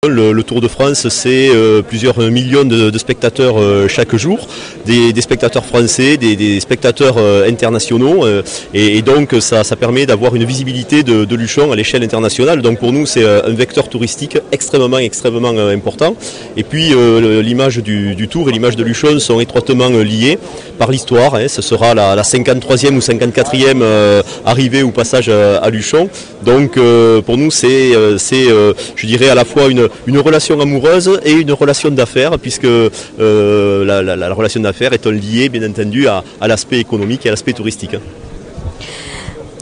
Le Tour de France, c'est plusieurs millions de spectateurs chaque jour, des spectateurs français, des spectateurs internationaux, et donc ça permet d'avoir une visibilité de Luchon à l'échelle internationale. Donc pour nous, c'est un vecteur touristique extrêmement important. Et puis l'image du Tour et l'image de Luchon sont étroitement liées par l'histoire. Ce sera la 53e ou 54e arrivée ou passage à Luchon. Donc pour nous, c'est je dirais à la fois une relation amoureuse et une relation d'affaires, puisque la relation d'affaires est liée bien entendu à l'aspect économique et à l'aspect touristique.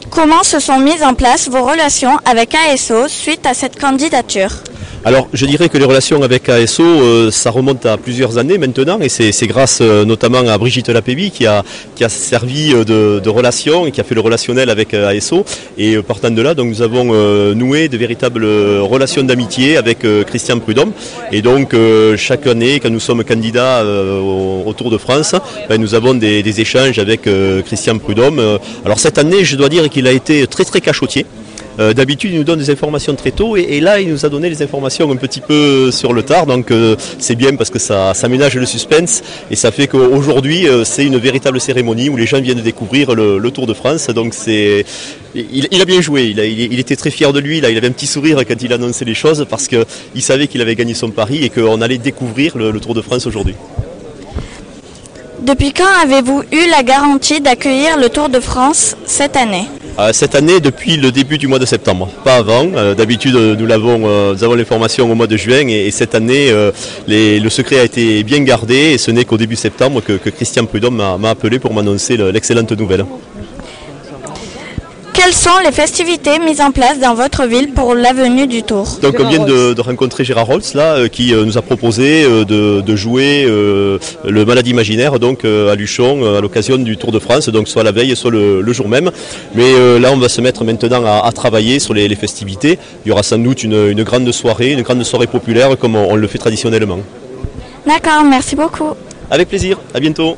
Comment se sont mises en place vos relations avec ASO suite à cette candidature ? Alors je dirais que les relations avec ASO, ça remonte à plusieurs années maintenant, et c'est grâce notamment à Brigitte Lapéby qui a servi de relation et qui a fait le relationnel avec ASO. Et partant de là, donc, nous avons noué de véritables relations d'amitié avec Christian Prudhomme. Et donc chaque année, quand nous sommes candidats au Tour de France, nous avons des échanges avec Christian Prudhomme. Alors cette année, je dois dire qu'il a été très cachotier. D'habitude, il nous donne des informations très tôt, et là, il nous a donné les informations un petit peu sur le tard. Donc c'est bien parce que ça ménage le suspense, et ça fait qu'aujourd'hui, c'est une véritable cérémonie où les gens viennent découvrir le Tour de France. Donc il a bien joué, il était très fier de lui, il avait un petit sourire quand il annonçait les choses, parce qu'il savait qu'il avait gagné son pari et qu'on allait découvrir le Tour de France aujourd'hui. Depuis quand avez-vous eu la garantie d'accueillir le Tour de France cette année ? Cette année, depuis le début du mois de septembre, pas avant. D'habitude, nous avons l'information au mois de juin, et cette année, le secret a été bien gardé, et ce n'est qu'au début septembre que Christian Prudhomme m'a appelé pour m'annoncer l'excellente nouvelle. Quelles sont les festivités mises en place dans votre ville pour la venue du Tour ? Donc on vient de rencontrer Gérard Rolls là, qui nous a proposé de jouer le Malade imaginaire donc à Luchon à l'occasion du Tour de France, donc soit la veille, soit le jour même. Mais là on va se mettre maintenant à travailler sur les festivités. Il y aura sans doute une grande soirée populaire comme on le fait traditionnellement. D'accord, merci beaucoup. Avec plaisir, à bientôt.